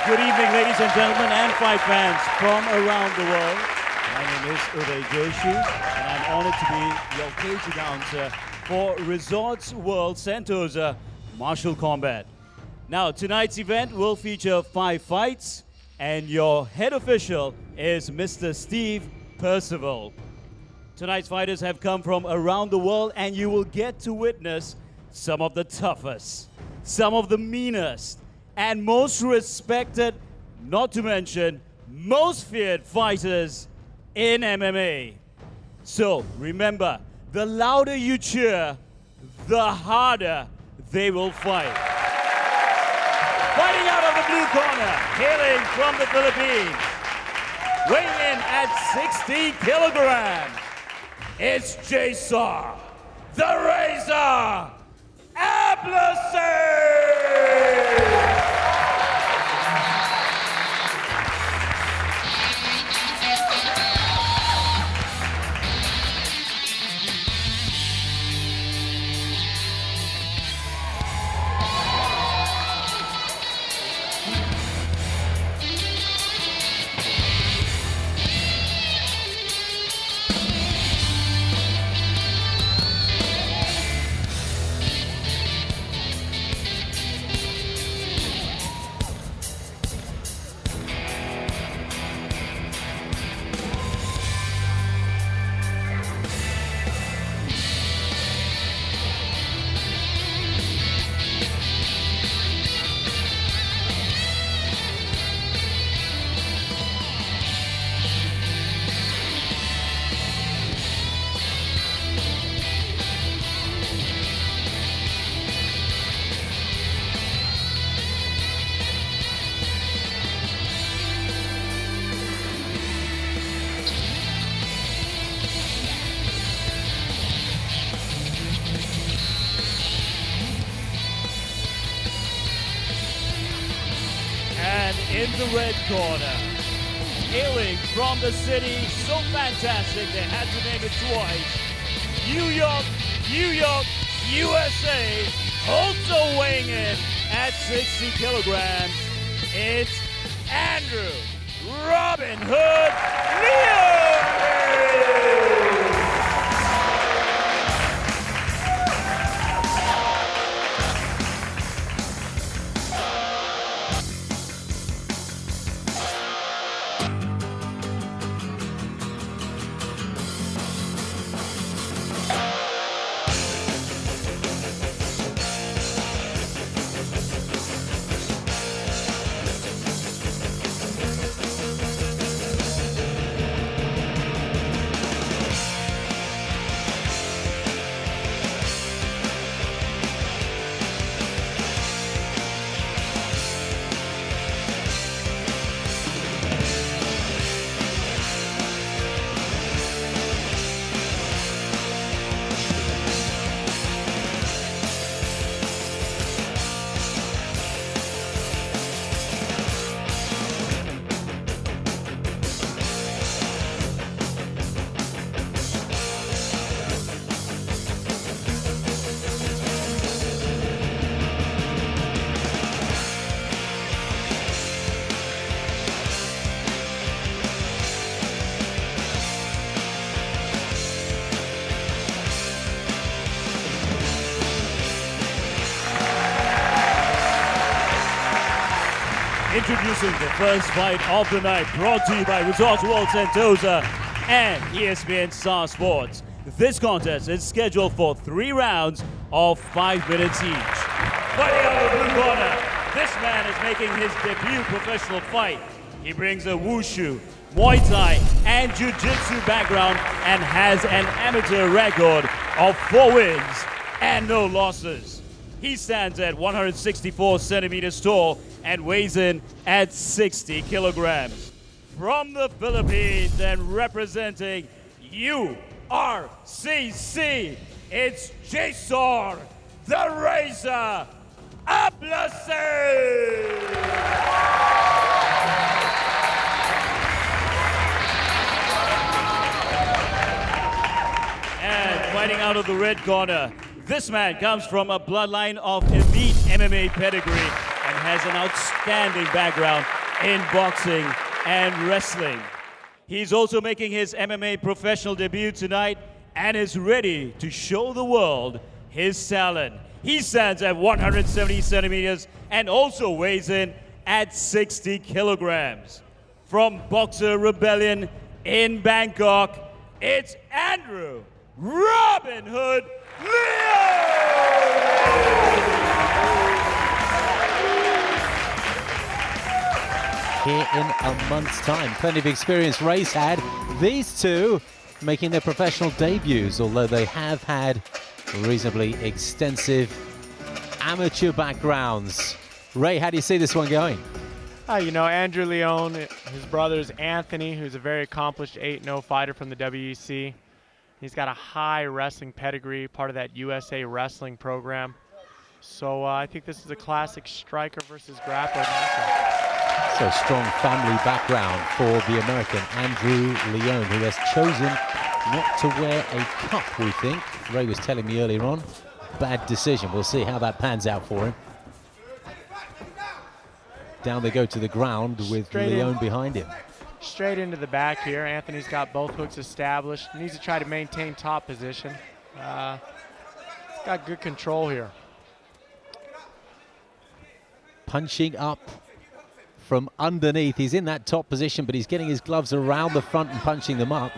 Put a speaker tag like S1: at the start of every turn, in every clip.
S1: Good evening, ladies and gentlemen, and fight fans from around the world. My name is Jasor, and I'm honored to be your cage announcer for Resorts World Sentosa Martial Combat. Now, tonight's event will feature 5 fights, and your head official is Mr. Steve Percival. Tonight's fighters have come from around the world, and you will get to witness some of the toughest, some of the meanest, and most respected, not to mention most feared fighters in MMA. So remember, the louder you cheer, the harder they will fight. Fighting out of the blue corner, hailing from the Philippines, weighing in at 60 kilograms, it's Jasor, the Razor Ablasi! In the red corner, hailing from the city, so fantastic they had to name it twice, New York, USA, also weighing in at 60 kilograms, it's Andrew Robin Hood Leone! Introducing the first fight of the night, brought to you by Resorts World Sentosa and ESPN Star Sports. This contest is scheduled for 3 rounds of 5 minutes each. Fighting out of the blue corner, this man is making his debut professional fight. He brings a Wushu, Muay Thai, and Jiu-Jitsu background and has an amateur record of 4 wins and no losses. He stands at 164 centimeters tall and weighs in at 60 kilograms. From the Philippines and representing URCC, it's Jasor, the Razor Ablasi! And fighting out of the red corner, this man comes from a bloodline of elite MMA pedigree and has an outstanding background in boxing and wrestling. He's also making his MMA professional debut tonight and is ready to show the world his talent. He stands at 170 centimeters and also weighs in at 60 kilograms. From Boxer Rebellion in Bangkok, it's Andrew Robin Hood Leone!
S2: Here in a month's time. Plenty of experience Ray's had. These two making their professional debuts, although they have had reasonably extensive amateur backgrounds. Ray, how do you see this one going?
S3: You know, Andrew Leone, his brother's Anthony, who's a very accomplished 8-0 fighter from the WEC. He's got a high wrestling pedigree, part of that USA wrestling program. So I think this is a classic striker versus grappler matchup.
S2: So strong family background for the American Andrew Leone, who has chosen not to wear a cup, we think. Ray was telling me earlier on. Bad decision. We'll see how that pans out for him. Down they go to the ground with Leone behind him.
S3: Straight into the back here. Anthony's got both hooks established. Needs to try to maintain top position. He's got good control here.
S2: Punching up from underneath. He's in that top position, but he's getting his gloves around the front and punching them up.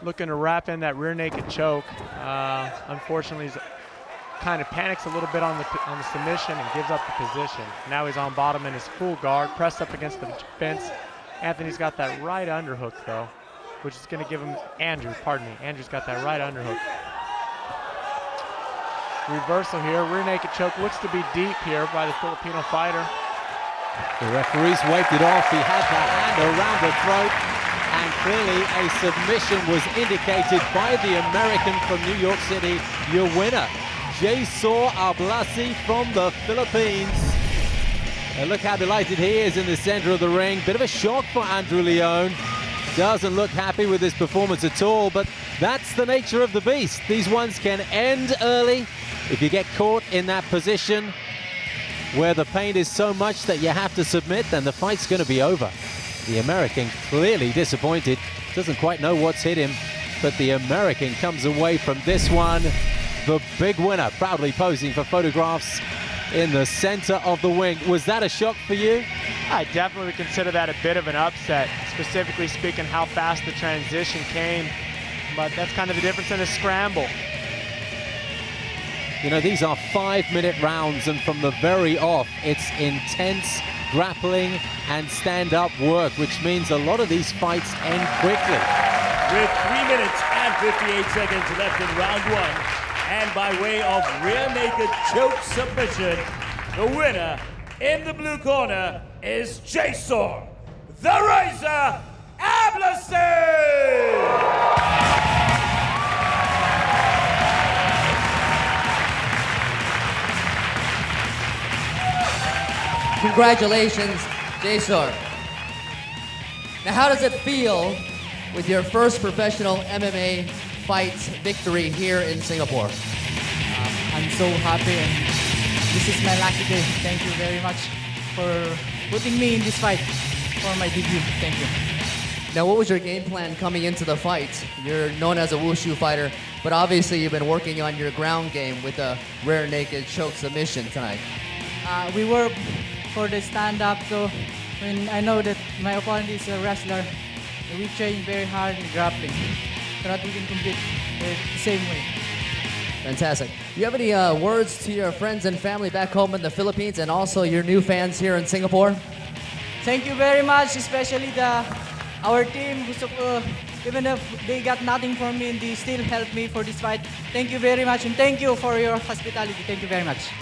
S3: Looking to wrap in that rear naked choke. Unfortunately, he's kind of panics a little bit on the submission and gives up the position. Now he's on bottom in his full guard, pressed up against the fence. Anthony's got that right underhook though, which is going to give him, Andrew's got that right underhook. Reversal here, rear naked choke, looks to be deep here by the Filipino fighter.
S2: The referee's waved it off. He had that hand around the throat, and clearly a submission was indicated by the American from New York City, your winner, Jasor Ablasi from the Philippines. And look how delighted he is in the center of the ring. Bit of a shock for Andrew Leone. Doesn't look happy with his performance at all, but that's the nature of the beast. These ones can end early if you get caught in that position where the pain is so much that you have to submit, then the fight's going to be over. The American clearly disappointed. Doesn't quite know what's hit him, but the American comes away from this one the big winner, proudly posing for photographs in the center of the ring. Was that a shock for you?
S3: I definitely consider that a bit of an upset, specifically speaking how fast the transition came, but that's kind of the difference in a scramble.
S2: You know, these are 5-minute rounds, and from the very off, it's intense grappling and stand-up work, which means a lot of these fights end quickly.
S1: With 3 minutes and 58 seconds left in round one, and by way of rear naked choke submission, the winner in the blue corner is Jasor "The Razor" Ablasi!
S4: Congratulations, Jasor. Now, how does it feel with your first professional MMA fight victory here in Singapore?
S5: I'm so happy, and this is my lucky day. Thank you very much for putting me in this fight for my debut. Thank you.
S4: Now, what was your game plan coming into the fight? You're known as a Wushu fighter, but obviously you've been working on your ground game with a rear naked choke submission tonight.
S5: We work for the stand-up, so when I know that my opponent is a wrestler, we train very hard in grappling so that we can compete the same way.
S4: Fantastic. Do you have any words to your friends and family back home in the Philippines and also your new fans here in Singapore?
S5: Thank you very much, especially our team, even if they got nothing from me, they still helped me for this fight. Thank you very much, and thank you for your hospitality. Thank you very much.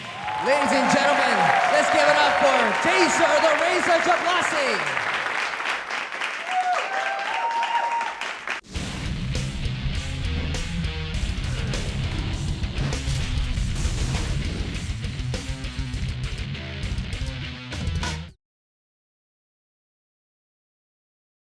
S4: Ladies and gentlemen, let's give it up for Jasor "The